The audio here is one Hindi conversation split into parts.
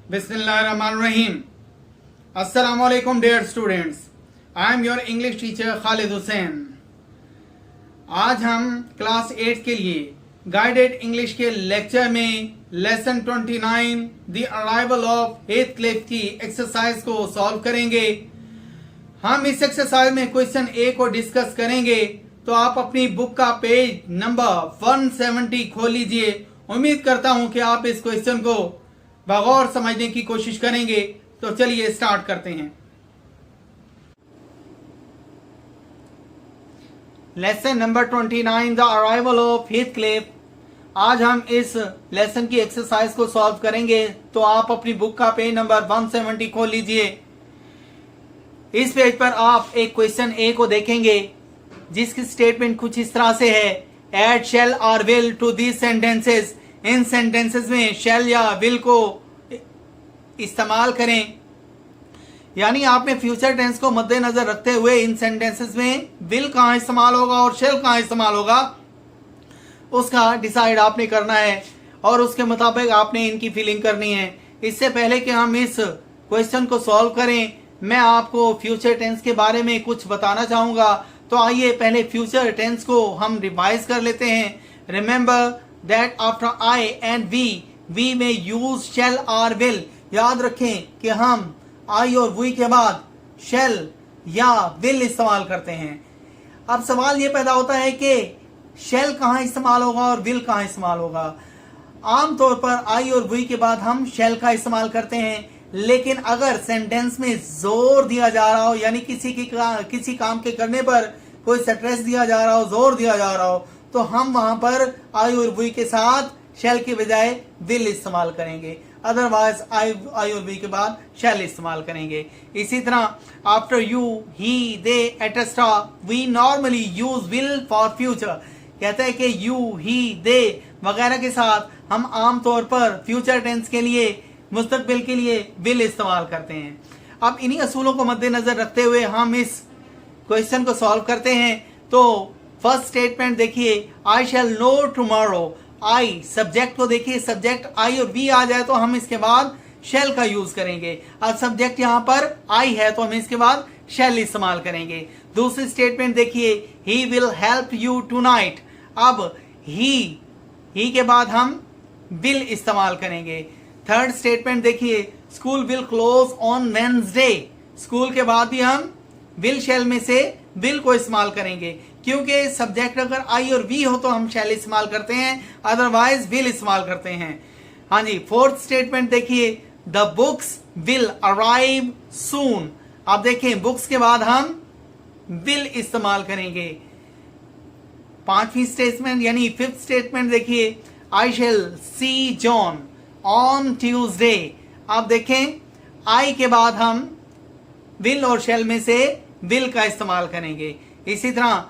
Bismillahirrahmanirrahim. Assalamu alaikum dear students. I am your English teacher Khalid Hussain. आज हम क्लास 8 के लिए गाइडेड इंग्लिश के लेक्चर में लेसन 29 द अराइवल ऑफ हेथक्लिफ की एक्सरसाइज को सॉल्व करेंगे। हम इस एक्सरसाइज में क्वेश्चन ए को डिस्कस करेंगे, तो आप अपनी बुक का पेज नंबर 170 खोल लीजिए। उम्मीद करता हूं कि आप इस क्वेश्चन को बगौर समझने की कोशिश करेंगे। तो चलिए स्टार्ट करते हैं। Lesson number 29 the arrival of Heathcliff. आज हम इस लेसन की एक्सरसाइज को सॉल्व करेंगे, तो आप अपनी बुक का पेज नंबर 170 खोल लीजिए। इस पेज पर आप एक क्वेश्चन ए को देखेंगे, जिसकी स्टेटमेंट कुछ इस तरह से है, एड शैल और विल टू दीज सेंटेंसेस। इन सेंटेंसेस में शैल या विल को इस्तेमाल करें। यानी आपने फ्यूचर टेंस को मद्देनजर रखते हुए इन सेंटेंसेस में विल कहां इस्तेमाल होगा और शैल कहां इस्तेमाल होगा, उसका डिसाइड आपने करना है और उसके मुताबिक आपने इनकी फीलिंग करनी है। इससे पहले कि हम इस क्वेश्चन को सॉल्व करें, मैं आपको फ्यूचर टेंस के बारे में कुछ बताना चाहूंगा। तो आइए पहले फ्यूचर टेंस को हम रिवाइज कर लेते हैं। Remember that after I and we में यूज शैल और विल। याद रखें कि हम आई और वी के बाद शैल या विल इस्तेमाल करते हैं। अब सवाल ये पैदा होता है कि शैल कहां इस्तेमाल होगा और विल कहां इस्तेमाल होगा। आमतौर पर आई और वी के बाद हम शैल का इस्तेमाल करते हैं, लेकिन अगर सेंटेंस में जोर दिया जा रहा हो, यानी किसी काम के करने पर कोई स्ट्रेस दिया जा रहा हो, जोर दिया जा रहा हो, तो हम वहां पर आई और वी के साथ शैल के बजाय विल इस्तेमाल करेंगे। अदरवाइज आई और वी के बाद शैल इस्तेमाल करेंगे। इसी तरह after you, he, they, etcetera we normally use will for future. कहते हैं कि यू, ही, दे वगैरह के साथ हम आमतौर पर फ्यूचर टेंस के लिए, मुस्तकबिल के लिए विल इस्तेमाल करते हैं। अब इन्हीं असूलों को मद्देनजर रखते हुए हम इस क्वेश्चन को सॉल्व करते हैं। तो फर्स्ट स्टेटमेंट देखिए, I shell no tomorrow. I subject को देखिए, सब्जेक्ट आई और वी आ जाए तो हम इसके बाद शैल का यूज करेंगे। अब सब्जेक्ट यहां पर आई है तो हम इसके बाद शैल इस्तेमाल करेंगे। दूसरी स्टेटमेंट देखिए, he will help you tonight. अब ही के बाद हम विल इस्तेमाल करेंगे। थर्ड स्टेटमेंट देखिए, school will close on Wednesday. School के बाद भी हम विल शैल में से विल को इस्तेमाल करेंगे, क्योंकि सब्जेक्ट अगर आई और वी हो तो हम शैल इस्तेमाल करते हैं, अदरवाइज विल इस्तेमाल करते हैं। हाँ जी, फोर्थ स्टेटमेंट देखिए, द बुक्स विल अराइव सून। आप देखें, बुक्स के बाद हम विल इस्तेमाल करेंगे। पांचवी स्टेटमेंट यानी फिफ्थ स्टेटमेंट देखिए, I shell C John on Tuesday. आप देखें, आई के बाद हम विल और शैल में से विल का इस्तेमाल करेंगे। इसी तरह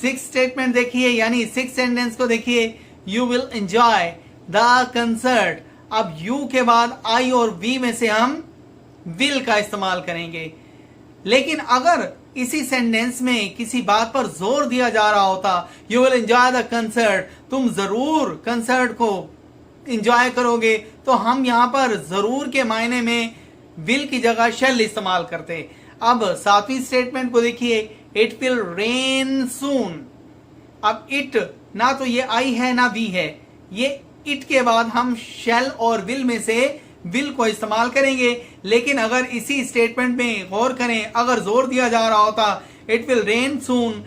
सिक्स स्टेटमेंट देखिए, यानी सिक्स सेंटेंस को देखिए, you will enjoy the concert. अब यू के बाद आई और वी में से हम विल का इस्तेमाल करेंगे। लेकिन अगर इसी सेंटेंस में किसी बात पर जोर दिया जा रहा होता, you will enjoy the concert, तुम जरूर कंसर्ट को एंजॉय करोगे, तो हम यहां पर जरूर के मायने में विल की जगह शैल इस्तेमाल करते। अब सातवीं स्टेटमेंट को देखिए, इट विल रेन सून। अब इट ना तो ये आई है ना वी है, ये इट के बाद हम शैल और विल में से विल को इस्तेमाल करेंगे। लेकिन अगर इसी स्टेटमेंट में गौर करें, अगर जोर दिया जा रहा होता इट विल रेन सून,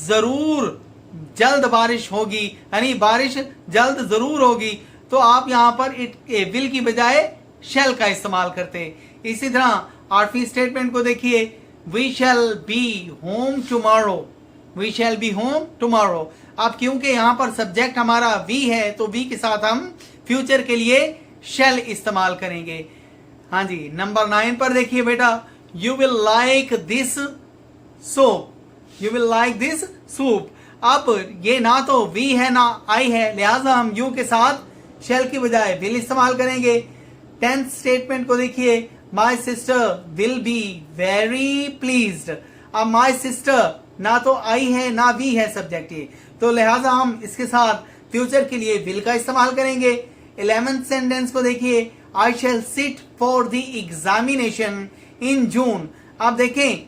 जरूर जल्द बारिश होगी, यानी बारिश जल्द जरूर होगी, तो आप यहां पर इट विल की बजाय शैल का इस्तेमाल करते। इसी तरह आठवीं स्टेटमेंट को देखिए, we shall be home tomorrow. We shall be home tomorrow. अब क्योंकि यहां पर सब्जेक्ट हमारा वी है, तो वी के साथ हम फ्यूचर के लिए शैल इस्तेमाल करेंगे। हाँ जी, नंबर 9 पर देखिए बेटा, you will like this soap. You will like this soup. अब ये ना तो वी है ना आई है, लिहाजा हम यू के साथ शैल की बजाय विल इस्तेमाल करेंगे। 10th स्टेटमेंट को देखिए, my sister will be very pleased. अब माई सिस्टर ना तो आई है ना वी है सब्जेक्ट ये, तो लिहाजा हम इसके साथ फ्यूचर के लिए विल का इस्तेमाल करेंगे। 11th सेंटेंस को देखिए, I shall sit for the examination in June. अब देखें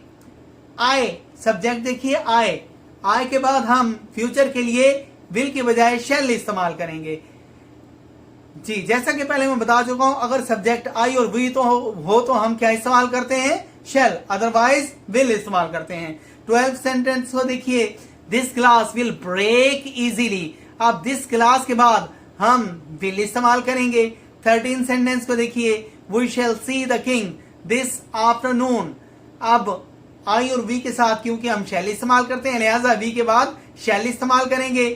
आई सब्जेक्ट देखिए आई के बाद हम फ्यूचर के लिए विल के बजाय शैल इस्तेमाल करेंगे। जी जैसा कि पहले मैं बता चुका हूं, अगर सब्जेक्ट आई और वी तो हो तो हम क्या इस्तेमाल करते हैं, शैल, अदरवाइज विल इस्तेमाल करते हैं। 12th सेंटेंस को देखिए, this glass will break easily. अब दिस ग्लास के बाद हम विल इस्तेमाल करेंगे। 13th सेंटेंस को देखिए, we shall see the king this afternoon. अब आई और वी के साथ क्योंकि हम शैल इस्तेमाल करते हैं, लिहाजा वी के बाद शैल इस्तेमाल करेंगे।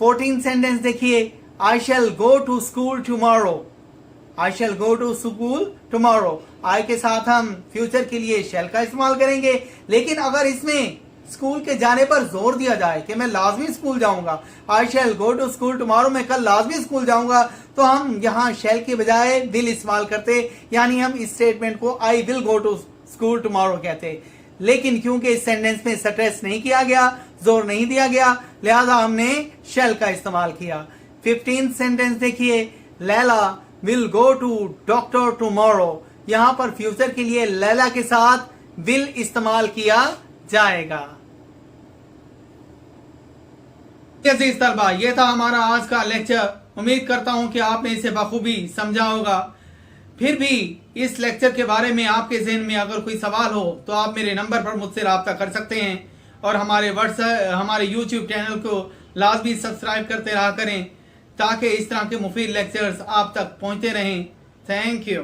14th सेंटेंस देखिए, I shall go to school tomorrow. I shall go to school tomorrow. I के साथ हम फ्यूचर के लिए shall का इस्तेमाल करेंगे। लेकिन अगर इसमें स्कूल के जाने पर जोर दिया जाए कि मैं लाजमी स्कूल जाऊंगा, I shall go to school tomorrow, मैं कल लाजमी स्कूल जाऊंगा, तो हम यहाँ shall के बजाय will इस्तेमाल करते, यानी हम इस स्टेटमेंट को I will go to school tomorrow कहते। लेकिन क्योंकि इस सेंटेंस में स्ट्रेस नहीं किया गया, जोर नहीं दिया गया, लिहाजा हमने shall का इस्तेमाल किया। 15th सेंटेंस देखिए, Laila will go to doctor tomorrow. यहां पर फ्यूचर के लिए लैला के साथ विल इस्तेमाल किया जाएगा। अजीज तलबा, यह था हमारा आज का लेक्चर। उम्मीद करता हूं कि आपने इसे बखूबी समझा होगा। फिर भी इस लेक्चर के बारे में आपके जहन में अगर कोई सवाल हो तो आप मेरे नंबर पर मुझसे राब्ता कर सकते हैं और हमारे यूट्यूब चैनल को लाजमी सब्सक्राइब करते रहा करें ताकि इस तरह के मुफीद लेक्चर्स आप तक पहुंचते रहें। Thank you.